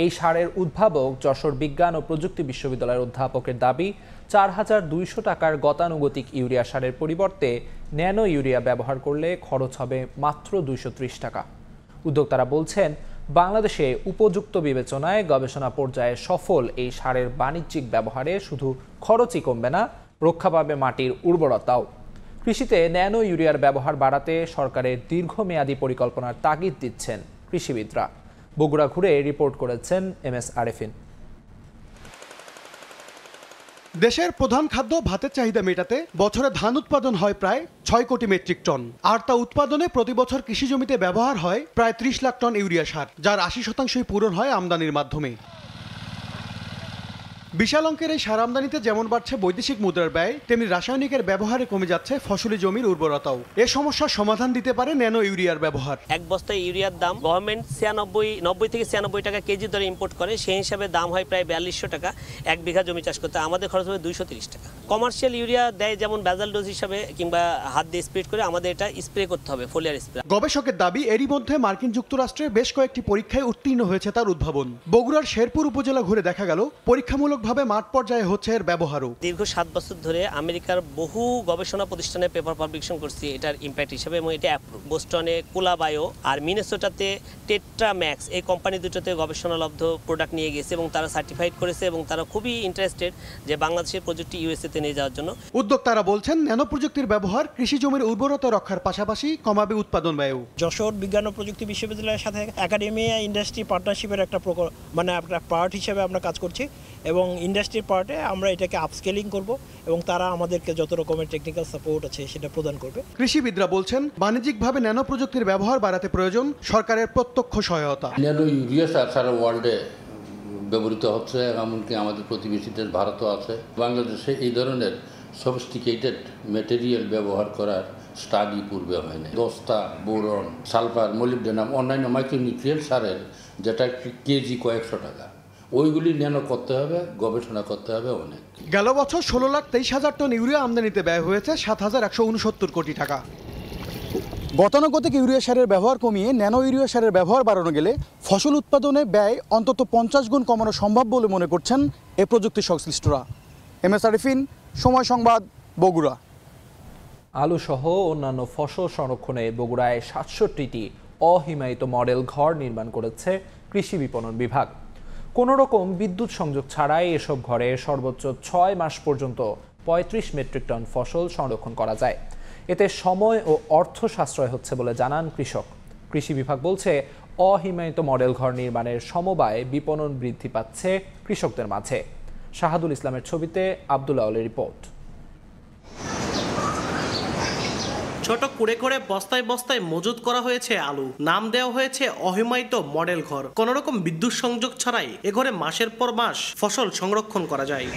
এই সারের উদ্ভাবক যশোর বিজ্ঞান ও প্রযুক্তি বিশ্ববিদ্যালয়ের অধ্যাপকের দাবি, 4,200 টাকার গতানুগতিক ইউরিয়া সারের পরিবর্তে ন্যানো ইউরিয়া ব্যবহার করলে খরচ হবে মাত্র 230 টাকা। উদ্যোক্তারা বলছেন, বাংলাদেশে উপযুক্ত বিবেচনায় গবেষণা পর্যায়ে সফল এই সারের বাণিজ্যিক ব্যবহারে শুধু খরচই কমবে না, রক্ষা পাবে মাটির উর্বরতাও। কৃষিতে ন্যানো ইউরিয়ার ব্যবহার বাড়াতে সরকারের দীর্ঘমেয়াদী পরিকল্পনার তাগিদ দিচ্ছেন কৃষিবিদরা। বগুড়া ঘুরে রিপোর্ট করেছেন MS আরেফিন। দেশের প্রধান খাদ্য ভাতের চাহিদা মেটাতে বছরে ধান উৎপাদন হয় প্রায় 6 কোটি মেট্রিক টন, আর তা উৎপাদনে প্রতি বছর কৃষি জমিতে ব্যবহার হয় প্রায় 30 লাখ টন ইউরিয়া সার, যার 80% পূরণ হয় আমদানির মাধ্যমে। বিশাল অঙ্কের এই সার আমদানিতে যেমন বাড়ছে বৈদেশিক মুদ্রার ব্যয়, তেমনি রাসায়নিকের ব্যবহারে কমে যাচ্ছে ফসলি জমির উর্বরতাও। এ সমস্যার সমাধান দিতে পারে ন্যানো ইউরিয়ার ব্যবহার। এক বস্তা ইউরিয়ার দাম গভর্নমেন্ট 90 থেকে 96 টাকা কেজি দরে ইম্পোর্ট করে, সেই হিসাবে দাম হয় প্রায় 4200 টাকা 1 বিঘা জমি চাষ করতে। আমাদের খরচ হবে 230 টাকা। কমার্শিয়াল ইউরিয়া দেয় যেমন বেজাল ডোজ হিসাবে কিংবা হাত দিয়ে স্প্রে করে, আমাদের এটা স্প্রে করতে হবে, ফোলিয়ার স্প্রে। গবেষকের দাবি, এরই মধ্যে মার্কিন যুক্তরাষ্ট্রের বেশ কয়েকটি পরীক্ষায় উত্তীর্ণ হয়েছে তার উদ্ভাবন। বগুড়ার শেরপুর উপজেলা ঘুরে দেখা গেল পরীক্ষামূলকভাবে মাঠ পর্যায়ে হচ্ছে এর ব্যবহারও। দীর্ঘ 7 বছর ধরে আমেরিকার বহু গবেষণা প্রতিষ্ঠানে পেপার পাবলিকেশন করছি এটার ইম্প্যাক্ট হিসেবে, এবং এটা অ্যাপ্রুভ। বোস্টনে কোলাবায়ো আর মিনেসোটাতে টেট্রাম্যাক্স এই কোম্পানি দুটোতে গবেষণালব্ধ প্রোডাক্ট নিয়ে গেছে এবং তারা সার্টিফাইড করেছে, এবং তারা খুবই ইন্টারেস্টেড যে বাংলাদেশের প্রযুক্তি USA-তে নিয়ে যাওয়ার জন্য। উদ্যোক্তারা বলছেন, ন্যানো প্রযুক্তির ব্যবহার কৃষি জমির উর্বরতা রক্ষার পাশাপাশি কমাবে উৎপাদন ব্যয়ও। যশোর বিজ্ঞান ও প্রযুক্তি বিশ্ববিদ্যালয়ের সাথে একাডেমিয়া ইন্ডাস্ট্রি পার্টনারশিপের একটা পার্ট হিসেবে আমরা কাজ করছি, এবং ইন্ডাস্ট্রির পার্টে আমরা এটাকে আপস্কেলিং করব এবং তারা আমাদেরকে যত রকমের টেকনিক্যাল সাপোর্ট আছে সেটা প্রদান করবে। কৃষিবিদরা বলছেন, বাণিজ্যিকভাবে ন্যানো প্রযুক্তির ব্যবহার বাড়াতে প্রয়োজন সরকারের প্রত্যক্ষ সহায়তা। ন্যানো ইউরিয়া সারা ওয়ার্ল্ডে ব্যবহৃত হচ্ছে, এমনকি আমাদের প্রতিবেশী দেশ ভারতও আছে। বাংলাদেশে এই ধরনের সফিস্টিকেটেড ম্যাটেরিয়াল ব্যবহার করার স্টাডি পূর্বে হয়নি। দস্তা, বোরন, সালফার, মলিবডেনাম, অন্যান্য মাইক্রোনিউট্রিয়েন্ট সারের যেটা কেজি কয়েকশো টাকা, ওইগুলি ন্যানো করতে হবে, গবেষণা করতে হবে অনেক। গেল বছর 16,23,000 টন ইউরিয়া আমদানিতে ব্যয় হয়েছে 7,169 কোটি টাকা। গতানুগতিক ইউরিয়া সারের ব্যবহার কমিয়ে ন্যানো ইউরিয়া সারের ব্যবহার বাড়ানো গেলে ফসল উৎপাদনে ব্যয় অন্তত 50 গুণ কমানো সম্ভব বলে মনে করছেন এ প্রযুক্তি সংশ্লিষ্টরা। MS আরিফিন, সময় সংবাদ, বগুড়া। আলু সহ অন্যান্য ফসল সংরক্ষণে বগুড়ায় 67টি অহিমায়িত মডেল ঘর নির্মাণ করেছে কৃষি বিপণন বিভাগ। কোনো রকম বিদ্যুৎ সংযোগ ছাড়াই এসব ঘরে সর্বোচ্চ 6 মাস পর্যন্ত 35 মেট্রিক টন ফসল সংরক্ষণ করা যায়। এতে সময় ও অর্থ সাশ্রয় হচ্ছে বলে জানান কৃষক। কৃষি বিভাগ বলছে, অহিমায়িত মডেল ঘর নির্মাণের সমবায় বিপণন বৃদ্ধি পাচ্ছে কৃষকদের মাঝে। শাহাদুল ইসলামের ছবিতে আব্দুল আউলের রিপোর্ট। ছোট কুড়ে করে বস্তায় বস্তায় মজুত করা হয়েছে আলু। নাম দেওয়া হয়েছে অহিমায়িত মডেল ঘর। কোন রকম বিদ্যুৎ সংযোগ ছাড়াই এ ঘরে মাসের পর মাস ফসল সংরক্ষণ করা যায়।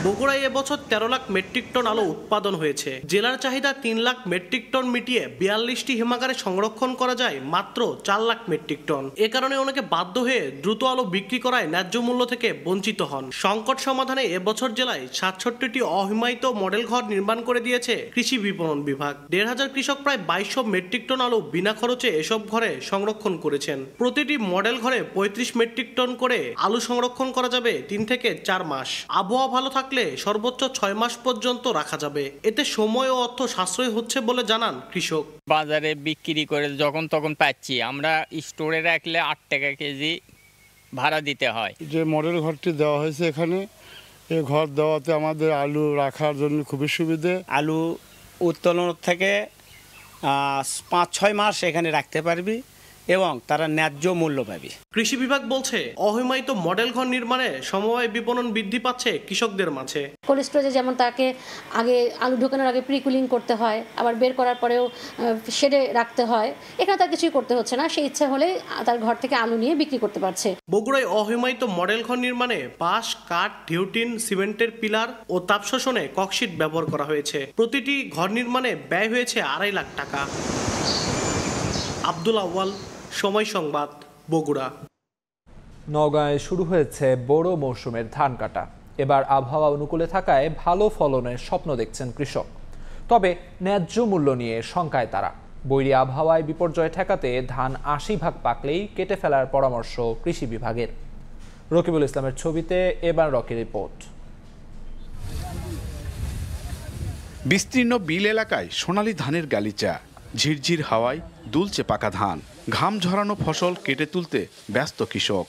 বগুড়ায় এবছর 13 লাখ মেট্রিক টন আলু উৎপাদন হয়েছে। জেলার চাহিদা 3 লাখ মেট্রিক টন মিটিয়ে 42টি হিমাগারে সংরক্ষণ করা যায় মাত্র 4 লাখ মেট্রিক টন। এ কারণে অনেকে বাধ্য হয়ে দ্রুত আলু বিক্রি করায় ন্যায্য মূল্য থেকে বঞ্চিত হন। সংকট সমাধানে এবছর জেলায় 67টি অহিমায়িত মডেল ঘর নির্মাণ করে দিয়েছে কৃষি বিপণন বিভাগ। 1,500 কৃষক প্রায় 2200 মেট্রিক টন আলু বিনা খরচে এসব ঘরে সংরক্ষণ করেছেন। প্রতিটি মডেল ঘরে 35 মেট্রিক টন করে আলু সংরক্ষণ করা যাবে 3 থেকে 4 মাস। আবহাওয়া ভালো থাকলে সর্বোচ্চ 6 মাস পর্যন্ত রাখা যাবে। এতে সময় ও অর্থ সাশ্রয় হচ্ছে বলে জানান কৃষক। বাজারে বিক্রি করে যখন তখন পাচ্ছি, আমরা স্টোরে রাখলে 8 টাকা কেজি ভাড়া দিতে হয়। যে মডেল ঘরটি দেওয়া হয়েছে এখানে, এই ঘর দেওয়াতে আমাদের আলু রাখার জন্য খুবই সুবিধে। আলু উত্তোলন থেকে 5-6 মাস এখানে রাখতে পারবি এবং তারা ন্যায্য মূল্য পাবে। কৃষি বিভাগ বলছে, অহিমায়িত মডেল ঘর নির্মাণে সমবায় বিপণন বৃদ্ধি পাচ্ছে কৃষকদের মাঝে। কোল্ড স্টোরেজে যেমন তাকে আগে আলু ঢোকানোর আগে প্রি কুলিং করতে হয়, আবার বের করার পরেও শেডে রাখতে হয়, এখানে তার কিছুই করতে হচ্ছে না। সে ইচ্ছা হলে তার ঘর থেকে আলু নিয়ে বিক্রি করতে পারছে। বগুড়ায় অহিমায়িত মডেল ঘর নির্মাণে বাঁশ, কাঠ, ঢিউটিন, সিমেন্টের পিলার ও তাপ শোষণে ককশিট ব্যবহার করা হয়েছে। প্রতিটি ঘর নির্মাণে ব্যয় হয়েছে 2.5 লাখ টাকা। আব্দুল আউয়াল, সময় সংবাদ, বগুড়া। নওগাঁয় শুরু হয়েছে বড় মৌসুমের ধান কাটা। এবার আবহাওয়া অনুকূলে থাকায় ভালো ফলনের স্বপ্ন দেখছেন কৃষক। তবে ন্যায্য মূল্য নিয়ে শঙ্কায় তারা। বৈরী আবহাওয়ায় বিপর্যয় ঠেকাতে ধান 80% পাকলেই কেটে ফেলার পরামর্শ কৃষি বিভাগের। রকিবুল ইসলামের ছবিতে এবার রকি রিপোর্ট। বিস্তীর্ণ বিল এলাকায় সোনালী ধানের গালিচা, ঝিরঝির হাওয়ায় দুলছে পাকা ধান। ঘাম ঝরানো ফসল কেটে তুলতে ব্যস্ত কৃষক।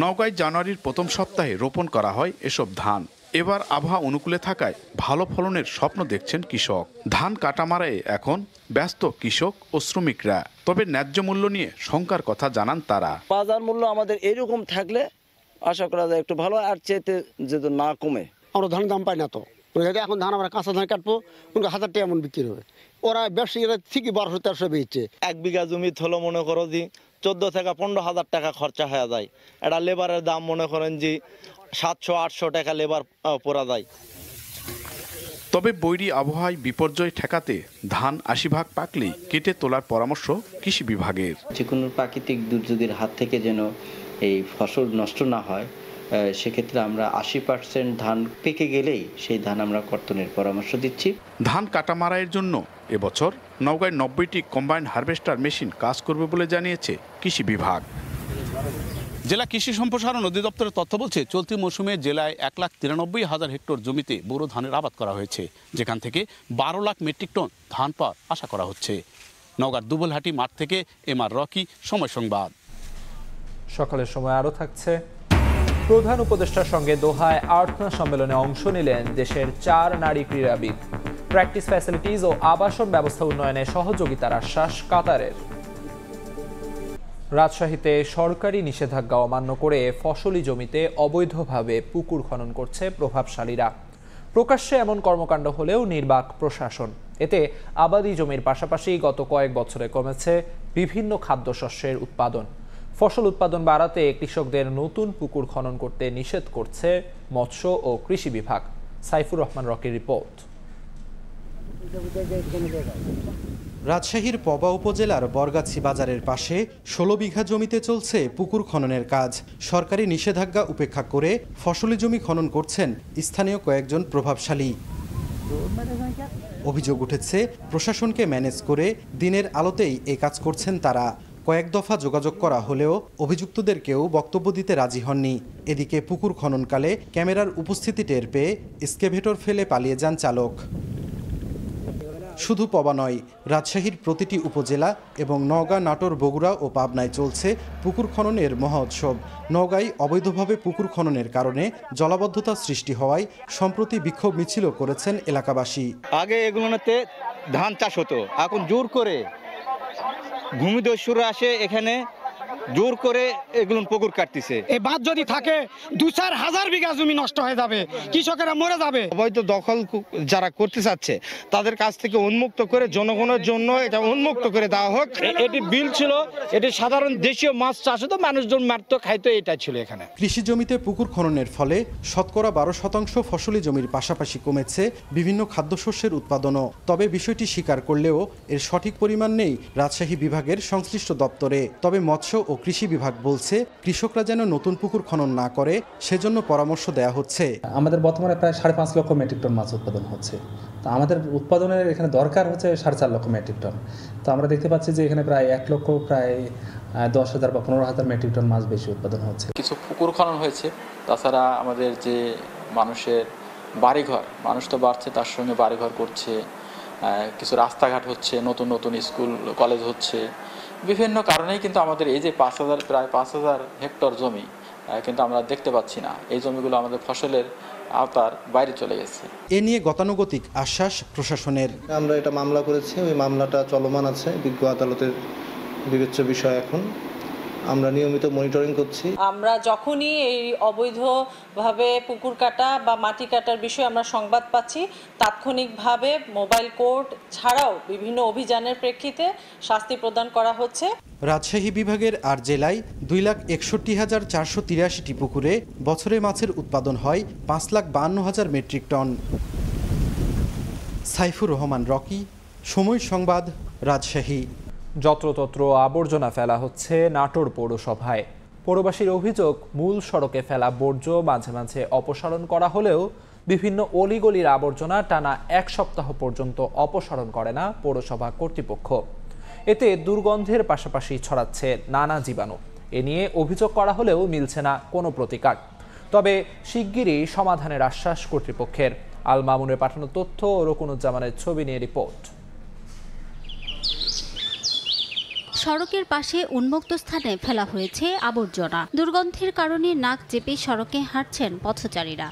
নওগাঁয় জানুয়ারির প্রথম সপ্তাহে রোপণ করা হয় এসব ধান। এবার আবহাওয়া অনুকূলে থাকায় ভালো ফলনের স্বপ্ন দেখছেন কৃষক। ধান কাটা মারায় এখন ব্যস্ত কৃষক ও শ্রমিকরা। তবে ন্যায্য মূল্য নিয়ে শঙ্কার কথা জানান তারা। বাজার মূল্য আমাদের এরকম থাকলে আশা করা যায় একটু ভালো, আর চেতে যদি না কমে। আমরা ধানের দাম পাই না তো, এখন ধান আমরা কাঁচা ধান কাটবো 1000 টাকা এমন বিক্রি হবে। ওরা ব্যবসায়ীরা ঠিকই 1200-1300 বেচছে। 1 বিঘা জমি হলো মনে করো যে 14 থেকে 15,000 টাকা খরচা হয়ে যায়। এটা লেবারের দাম মনে করেন যে 700-800 টাকা লেবার পড়া যায়। তবে বৈরী আবহাওয়ায় বিপর্যয় ঠেকাতে ধান 80% পাকলেই কেটে তোলার পরামর্শ কৃষি বিভাগের। যে কোনো প্রাকৃতিক দুর্যোগের হাত থেকে যেন এই ফসল নষ্ট না হয়, সেক্ষেত্রে আমরা 80% ধান পেকে গেলেই সেই ধান আমরা কর্তনের পরামর্শ দিচ্ছি। ধান কাটা মারাইয়ের জন্য এবছর নওগাঁয় 90টি কম্বাইন্ড হারভেস্টার মেশিন কাজ করবে বলে জানিয়েছে কৃষি বিভাগ। জেলা কৃষি সম্প্রসারণ অধিদপ্তরের তথ্য বলছে, চলতি মৌসুমে জেলায় 1,93,000 হেক্টর জমিতে বোরো ধানের আবাদ করা হয়েছে, যেখান থেকে 12 লাখ মেট্রিক টন ধান পাওয়ার আশা করা হচ্ছে। নওগাঁর দুবলহাটি মাঠ থেকে MR রকি, সময় সংবাদ। সকালের সময় আরও থাকছে। প্রধান উপদেষ্টার সঙ্গে দোহায় আর্টনা সম্মেলনে অংশ নিলেন দেশের 4 নারী ক্রীড়াবিদ। প্র্যাকটিস ফ্যাসিলিটিজ ও আবাসন ব্যবস্থা উন্নয়নে সহযোগিতার আশ্বাস কাতারের। রাজশাহীতে সরকারি নিষেধাজ্ঞা অমান্য করে ফসলি জমিতে অবৈধভাবে পুকুর খনন করছে প্রভাবশালীরা। প্রকাশ্যে এমন কর্মকাণ্ড হলেও নির্বাক প্রশাসন। এতে আবাদি জমির পাশাপাশি গত কয়েক বছরে কমেছে বিভিন্ন খাদ্যশস্যের উৎপাদন। ফসল উৎপাদন বাড়াতে কৃষকদের নতুন পুকুর খনন করতে নিষেধ করছে মৎস্য ও কৃষি বিভাগ। সাইফুর রহমান রকির রিপোর্ট। রাজশাহীর পবা উপজেলার বরগাছি বাজারের পাশে 16 বিঘা জমিতে চলছে পুকুর খননের কাজ। সরকারি নিষেধাজ্ঞা উপেক্ষা করে ফসলি জমি খনন করছেন স্থানীয় কয়েকজন প্রভাবশালী। অভিযোগ উঠেছে প্রশাসনকে ম্যানেজ করে দিনের আলোতেই এই কাজ করছেন তারা। কয়েক দফা যোগাযোগ করা হলেও অভিযুক্তদের কেউ বক্তব্য দিতে রাজি হননি। এদিকে পুকুর খননকালে ক্যামেরার উপস্থিতি টের পেয়ে এক্সকেভেটর ফেলে পালিয়ে যান চালক। শুধু পবা নয়, রাজশাহীর প্রতিটি উপজেলা এবং নওগাঁ, নাটোর, বগুড়া ও পাবনায় চলছে পুকুর খননের মহোৎসব। নওগাঁয় অবৈধভাবে পুকুর খননের কারণে জলাবদ্ধতা সৃষ্টি হওয়ায় সম্প্রতি বিক্ষোভ মিছিলও করেছেন এলাকাবাসী। আগে এগুলোতে ধান চাষ হতো, এখন জোর করে ভূমিদস্যুরা আসে এখানে জোর করে এগুলো পুকুর কাটতেছে। এই বাঁধ যদি থাকে 2-4 হাজার বিঘা জমি নষ্ট হয়ে যাবে, কৃষকেরা মরে যাবে। অবৈধ দখল যারা করতে চাচ্ছে তাদের কাছ থেকে উন্মুক্ত করে জনগণের জন্য এটা উন্মুক্ত করে দেওয়া হোক। এটি বিল ছিল, এটি সাধারণ দেশীয় মাছ চাষ হতো, মানুষজন মারতো খাইতো, এটা ছিল এখানে। কৃষি জমিতে পুকুর খননের ফলে শতকরা 12% ফসলি জমির পাশাপাশি কমেছে বিভিন্ন খাদ্যশস্যের উৎপাদনও। তবে বিষয়টি স্বীকার করলেও এর সঠিক পরিমাণ নেই রাজশাহী বিভাগের সংশ্লিষ্ট দপ্তরে। তবে মৎস্য ও কৃষি বিভাগ বলছে কৃষকরা যেন নতুন পুকুর খনন না করে সেজন্য পরামর্শ দেয়া হচ্ছে। আমাদের বর্তমানে প্রায় 5.5 লক্ষ মেট্রিক টন মাছ উৎপাদন হচ্ছে, তো আমাদের উৎপাদনের এখানে দরকার হচ্ছে 4.5 লক্ষ মেট্রিক টন। তো আমরা দেখতে পাচ্ছি যে এখানে প্রায় 1 লক্ষ প্রায় 10,000 বা 15,000 মেট্রিক টন মাছ বেশি উৎপাদন হচ্ছে। কিছু পুকুর খনন হয়েছে, তাছাড়া আমাদের যে মানুষের বাড়িঘর, মানুষ তো বাড়ছে, তার সঙ্গে বাড়িঘর করছে, কিছু রাস্তাঘাট হচ্ছে, নতুন নতুন স্কুল কলেজ হচ্ছে, বিভিন্ন কারণেই কিন্তু আমাদের এই যে প্রায় 5,000 হেক্টর জমি কিন্তু আমরা দেখতে পাচ্ছি না। এই জমিগুলো আমাদের ফসলের আওতার বাইরে চলে গেছে। এ নিয়ে গতানুগতিক আশ্বাস প্রশাসনের। আমরা এটা মামলা করেছি, ওই মামলাটা চলমান আছে, বিজ্ঞ আদালতের বিবেচ্য বিষয়। এখন আমরা নিয়মিত মনিটরিং করছি। আমরা যখনই এই অবৈধভাবে পুকুর কাটা বা মাটি কাটার বিষয়ে আমরা সংবাদ পাচ্ছি, তাৎক্ষণিকভাবে মোবাইল কোর্ট ছাড়াও বিভিন্ন অভিযানের প্রেক্ষিতে শাস্তি প্রদান করা হচ্ছে। রাজশাহী বিভাগের আর জেলায় 2,61,483টি পুকুরে বছরে মাছের উৎপাদন হয় 5,52,000 মেট্রিক টন। সাইফুর রহমান রকি, সময় সংবাদ, রাজশাহী। যত্রতত্র আবর্জনা ফেলা হচ্ছে নাটোর পৌরসভায়। পৌরবাসীর অভিযোগ, মূল সড়কে ফেলা বর্জ্য মাঝে মাঝে অপসারণ করা হলেও বিভিন্ন অলিগলির আবর্জনা টানা 1 সপ্তাহ পর্যন্ত অপসারণ করে না পৌরসভা কর্তৃপক্ষ। এতে দুর্গন্ধের পাশাপাশি ছড়াচ্ছে নানা জীবাণু। এ নিয়ে অভিযোগ করা হলেও মিলছে না কোনো প্রতিকার। তবে শিগগিরই সমাধানের আশ্বাস কর্তৃপক্ষের। আল মামুনের পাঠানো তথ্য ও রকুনুজ্জামানের ছবি নিয়ে রিপোর্ট। সড়কের পাশে উন্মুক্ত স্থানে ফেলা হয়েছে আবর্জনা। দুর্গন্ধের কারণে নাক চেপে সড়কে হাঁটছেন পথচারীরা।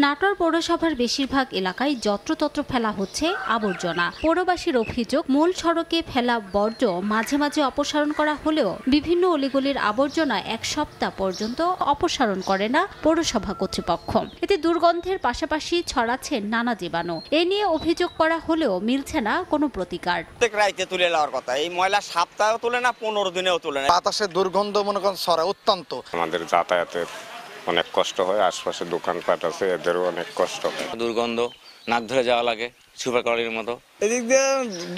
নাটোর পৌরসভার বেশিরভাগ এলাকায় যত্রতত্র ফেলা হচ্ছে আবর্জনা। পৌরবাসীর অভিযোগ, মূল সড়কে ফেলা বর্জ্য মাঝে মাঝে অপসারণ করা হলেও বিভিন্ন অলিগলির আবর্জনা 1 সপ্তাহ পর্যন্ত অপসারণ করে না পৌরসভা কর্তৃপক্ষ। এতে দুর্গন্ধের পাশাপাশি ছড়াচ্ছে নানা জীবাণু। এ নিয়ে অভিযোগ করা হলেও মিলছে না কোনো প্রতিকার। প্রত্যেক রাইতে তুলে নেওয়ার কথা, এই ময়লা সপ্তাহেও তুলে না, 15 দিনেও তুলে না। বাতাসে দুর্গন্ধ মনে করেন ছড়ায় অত্যন্ত। আমাদের যাতায়াতের অনেক কষ্ট হয়, আশপাশে দোকানপাট আছে, এদেরও অনেক কষ্ট হয়। দুর্গন্ধ, নাক ধরে যাওয়া লাগে সুপার কলির মতো। এদিক দিয়ে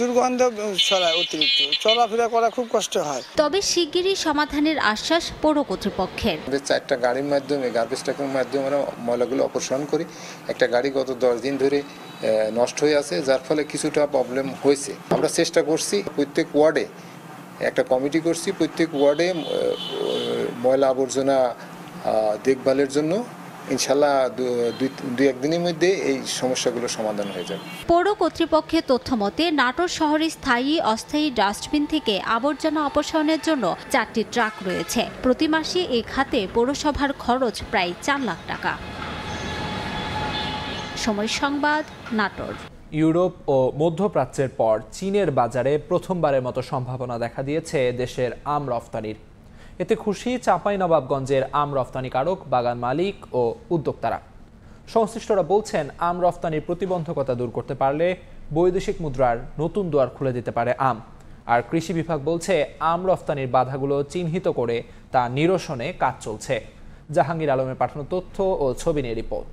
দুর্গন্ধ ছড়ায় অতিরিক্ত, চলাফেরা করা খুব কষ্ট হয়। তবে শিগগিরই সমাধানের আশ্বাস পৌর কর্তৃপক্ষের। 4টা গাড়ির মাধ্যমে, গার্বেজ ট্রাকের মাধ্যমে আমরা ময়লাগুলো অপসারণ করি। একটা গাড়ি গত 10 দিন ধরে নষ্ট হয়ে আছে, যার ফলে কিছুটা প্রবলেম হয়েছে। আমরা চেষ্টা করছি, প্রত্যেক ওয়ার্ডে একটা কমিটি করছি, প্রত্যেক ওয়ার্ডে ময়লা আবর্জনা দেখভালের জন্য। ইনশাল্লাহ 2-1 দিনের মধ্যে এই সমস্যাগুলো সমাধান হয়ে যাবে। পৌর কর্তৃপক্ষের তথ্য মতে নাটোর শহরে স্থায়ী অস্থায়ী ডাস্টবিন থেকে আবর্জনা অপসারণের জন্য 4টি ট্রাক রয়েছে। প্রতি মাসে এই খাতে পৌরসভার খরচ প্রায় 4 লাখ টাকা। সময় সংবাদ, নাটোর। ইউরোপ ও মধ্যপ্রাচ্যের পর চীনের বাজারে প্রথমবারের মতো সম্ভাবনা দেখা দিয়েছে দেশের আম রফতানির। এতে খুশি চাঁপাইনবাবগঞ্জের আম রফতানিকারক, বাগান মালিক ও উদ্যোক্তারা। সংশ্লিষ্টরা বলছেন, আম রফতানির প্রতিবন্ধকতা দূর করতে পারলে বৈদেশিক মুদ্রার নতুন দুয়ার খুলে দিতে পারে আম। আর কৃষি বিভাগ বলছে, আম রফতানির বাধাগুলো চিহ্নিত করে তা নিরসনে কাজ চলছে। জাহাঙ্গীর আলমের পাঠানো তথ্য ও ছবি নিয়ে রিপোর্ট।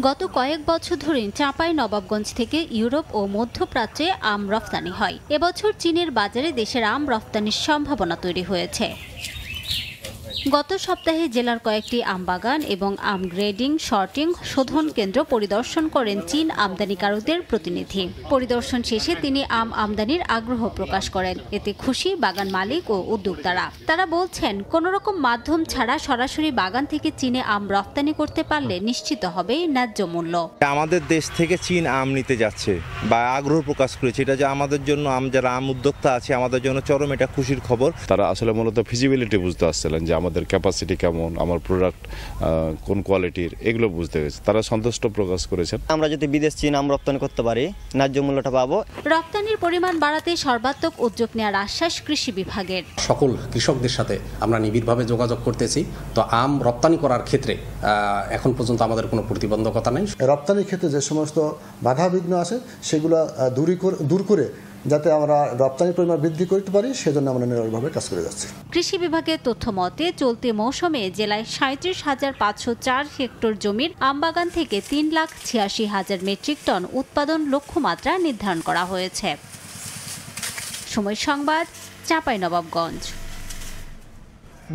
গত কয়েক বছর ধরে চাঁপাইনবাবগঞ্জ থেকে ইউরোপ ও মধ্যপ্রাচ্যে আম রফতানি হয়। এবছর চীনের বাজারে দেশের আম রফতানির সম্ভাবনা তৈরি হয়েছে। গত সপ্তাহে জেলার কয়েকটি আমবাগান এবং আম গ্রেডিং, শর্টিং, শোধন কেন্দ্র পরিদর্শন করেন চীন আমদানিকারকদের প্রতিনিধি। পরিদর্শন শেষে তিনি আম আমদানির আগ্রহ প্রকাশ করেন। এতে খুশি বাগান মালিক ও উদ্যোক্তারা। তারা বলছেন, কোন রকম মাধ্যম ছাড়া সরাসরি বাগান থেকে চীনে আম রপ্তানি করতে পারলে নিশ্চিত হবে ন্যায্য মূল্য। আমাদের দেশ থেকে চীন আম নিতে যাচ্ছে বা আগ্রহ প্রকাশ করেছে, এটা যে আমাদের জন্য যারা আম উদ্যোক্তা আছে আমাদের জন্য চরম এটা খুশির খবর। তারা আসলে মূলত ফিজিবিলিটি বুঝতে আসছিলেন যে আমাদের ক্যাপাসিটি কেমন, আমার প্রোডাক্ট কোন কোয়ালিটির, এগুলো বুঝতে গেছে। তারা সন্তুষ্ট প্রকাশ করেছেন। আমরা যদি বিদেশ চীন আম রপ্তানি করতে পারি ন্যায্য মূল্যটা পাবো। রপ্তানির পরিমাণ বাড়াতে সর্বাত্মক উদ্যোগ নেওয়ার আশ্বাস কৃষি বিভাগের। সকল কৃষকদের সাথে আমরা নিবিড়ভাবে যোগাযোগ করতেছি। তো আম রপ্তানি করার ক্ষেত্রে এখন পর্যন্ত আমাদের কোনো প্রতিবন্ধকতা নেই। রপ্তানির ক্ষেত্রে যে সমস্ত বাধা বিঘ্ন আছে সেগুলো দূর করে যাতে আমরা রপ্তানির পরিমাণ বৃদ্ধি করতে পারি সেজন্য আমরা নিরলসভাবে কাজ করে যাচ্ছি। কৃষি বিভাগের তথ্য মতে চলতি মৌসুমে জেলায় ৩৭,৫০৪ হেক্টর জমির আমবাগান থেকে ৩,৮৬,০০০ মেট্রিক টন উৎপাদন লক্ষ্যমাত্রা নির্ধারণ করা হয়েছে। সময় সংবাদ, চাঁপাইনবাবগঞ্জ।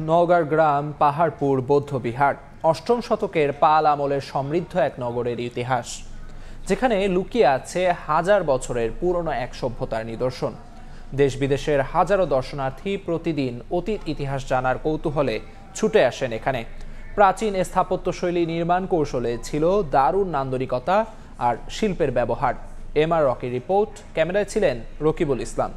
নওগাঁর গ্রাম পাহাড়পুর বৌদ্ধবিহার ৮ম শতকের পাল আমলের সমৃদ্ধ এক নগরের ইতিহাস, যেখানে লুকিয়ে আছে হাজার বছরের পুরনো এক সভ্যতার নিদর্শন। দেশ বিদেশের হাজারো দর্শনার্থী প্রতিদিন অতীত ইতিহাস জানার কৌতূহলে ছুটে আসেন এখানে। প্রাচীন স্থাপত্যশৈলী নির্মাণ কৌশলে ছিল দারুণ নান্দনিকতা আর শিল্পের ব্যবহার। এমআর রকির রিপোর্ট, ক্যামেরায় ছিলেন রকিবুল ইসলাম।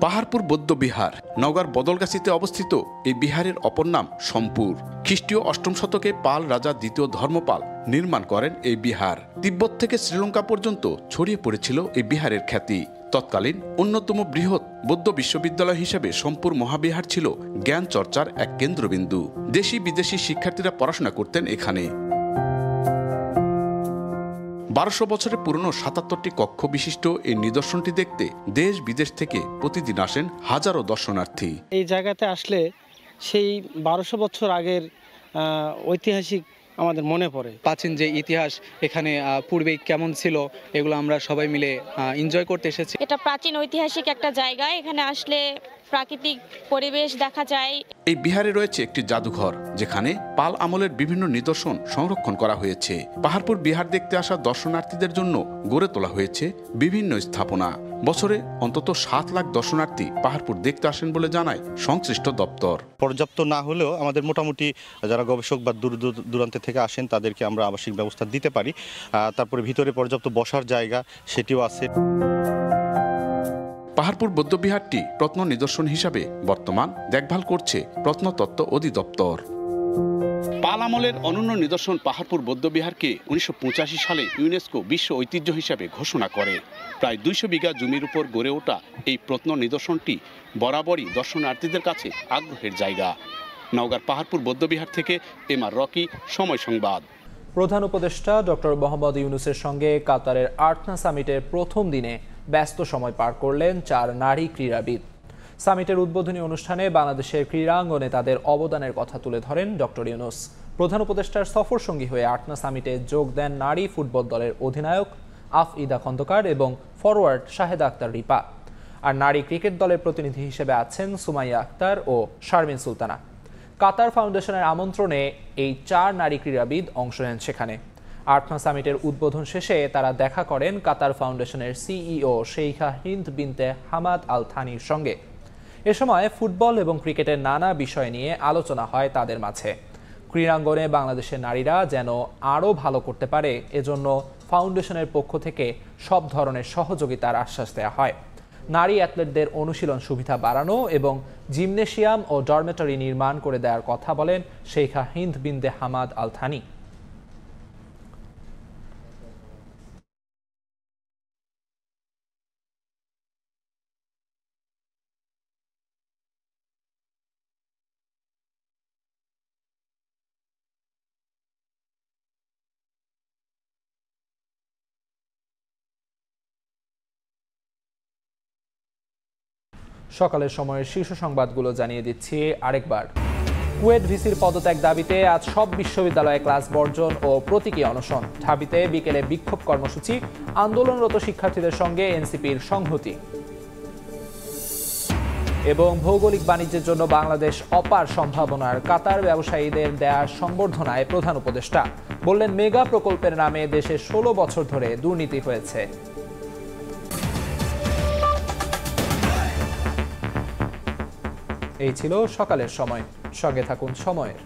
পাহাড়পুর বৌদ্ধ বিহার নওগাঁর বদলগাছিতে অবস্থিত এই বিহারের অপর নাম সম্পুর। খ্রিস্টীয় ৮ম শতকে পাল রাজা দ্বিতীয় ধর্মপাল নির্মাণ করেন এই বিহার। তিব্বত থেকে শ্রীলঙ্কা পর্যন্ত ছড়িয়ে পড়েছিল এই বিহারের খ্যাতি। তৎকালীন অন্যতম বৃহৎ বৌদ্ধ বিশ্ববিদ্যালয় হিসেবে সম্পুর মহাবিহার ছিল জ্ঞান চর্চার এক কেন্দ্রবিন্দু। দেশি বিদেশি শিক্ষার্থীরা পড়াশোনা করতেন এখানে। ১২০০ বছরের পুরনো ৭৭টি কক্ষ বিশিষ্ট এই নিদর্শনটি দেখতে দেশ বিদেশ থেকে প্রতিদিন আসেন হাজারো দর্শনার্থী। এই জায়গাতে আসলে সেই ১২০০ বছর আগের ঐতিহাসিক আমাদের মনে পড়ে। প্রাচীন যে ইতিহাস এখানে পূর্বে কেমন ছিল এগুলো আমরা সবাই মিলে এনজয় করতে এসেছি। এটা প্রাচীন ঐতিহাসিক একটা জায়গা, এখানে আসলে প্রাকৃতিক পরিবেশ দেখা যায়। এই বিহারে রয়েছে একটি জাদুঘর, যেখানে পাল আমলের বিভিন্ন নিদর্শন সংরক্ষণ করা হয়েছে। পাহাড়পুর বিহার দেখতে আসা দর্শনার্থীদের জন্য গড়ে তোলা হয়েছে বিভিন্ন স্থাপনা। বছরে অন্তত ৭ লাখ দর্শনার্থী পাহাড়পুর দেখতে আসেন বলে জানায় সংশ্লিষ্ট দপ্তর। পর্যাপ্ত না হলেও আমাদের মোটামুটি যারা গবেষক বা দূর দূরান্ত থেকে আসেন তাদেরকে আমরা আবাসিক ব্যবস্থা দিতে পারি। তারপরে ভিতরে পর্যাপ্ত বসার জায়গা সেটিও আছে। পাহাড়পুর বৌদ্ধবিহারটি প্রত্ন নিদর্শন হিসাবে বর্তমান দেখভাল করছে প্রত্নতত্ত্ব অধিদপ্তর। পাল আমলের অনন্য নিদর্শন পাহাড়পুর বৌদ্ধবিহারকে ১৯৮৫ সালে ইউনেস্কো বিশ্ব ঐতিহ্য হিসাবে ঘোষণা করে। প্রায় ২০০ বিঘা জমির উপর গড়ে ওঠা এই প্রত্ন নিদর্শনটি বরাবরই দর্শনার্থীদের কাছে আগ্রহের জায়গা। নওগাঁর পাহাড়পুর বৌদ্ধবিহার থেকে এমআর রকি, সময় সংবাদ। প্রধান উপদেষ্টা ডক্টর মোহাম্মদ ইউনূসের সঙ্গে কাতারের আর্টনা সামিটের প্রথম দিনে ব্যস্ত সময় পার করলেন ৪ নারী ক্রীড়াবিদ। সামিটের উদ্বোধনী অনুষ্ঠানে বাংলাদেশের ক্রীড়াঙ্গনে তাদের অবদানের কথা তুলে ধরেন ডক্টর ইউনূস। প্রধান উপদেষ্টার সফর সঙ্গী হয়ে আর্টনা সামিটে যোগ দেন নারী ফুটবল দলের অধিনায়ক আফইদা খন্দকার এবং ফরওয়ার্ড শাহেদা আক্তার রিপা। আর নারী ক্রিকেট দলের প্রতিনিধি হিসেবে আছেন সুমাইয়া আক্তার ও শারমিন সুলতানা। কাতার ফাউন্ডেশনের আমন্ত্রণে এই ৪ নারী ক্রীড়াবিদ অংশ নেন সেখানে। আর্টনা সামিটের উদ্বোধন শেষে তারা দেখা করেন কাতার ফাউন্ডেশনের সিইও শেইখা হিন্দ বিনতে হামাদ আল থানির সঙ্গে। এ সময় ফুটবল এবং ক্রিকেটের নানা বিষয় নিয়ে আলোচনা হয় তাদের মাঝে। ক্রীড়াঙ্গনে বাংলাদেশের নারীরা যেন আরও ভালো করতে পারে, এজন্য ফাউন্ডেশনের পক্ষ থেকে সব ধরনের সহযোগিতার আশ্বাস দেওয়া হয়। নারী অ্যাথলেটদের অনুশীলন সুবিধা বাড়ানো এবং জিমনেশিয়াম ও ডরমেটরি নির্মাণ করে দেওয়ার কথা বলেন শেইখা হিন্দ বিনতে হামাদ আল থানি। সকালের সময়ের শীর্ষ সংবাদগুলো জানিয়ে দিচ্ছি আরেকবার। কুয়েট ভিসির পদত্যাগ দাবিতে আজ সব বিশ্ববিদ্যালয়ে ক্লাস বর্জন ও প্রতীকী অনশন। ঢাবিতে বিকেলে বিক্ষোভ কর্মসূচি, আন্দোলনরত শিক্ষার্থীদের সঙ্গে এনসিপির সংহতি। এবং ভৌগোলিক বাণিজ্যের জন্য বাংলাদেশ অপার সম্ভাবনার, কাতার ব্যবসায়ীদের দেয়া সংবর্ধনায় প্রধান উপদেষ্টা বললেন, মেগা প্রকল্পের নামে দেশে 16 বছর ধরে দুর্নীতি হয়েছে। এই ছিল সকালের সময়। সঙ্গে থাকুন সময়ের।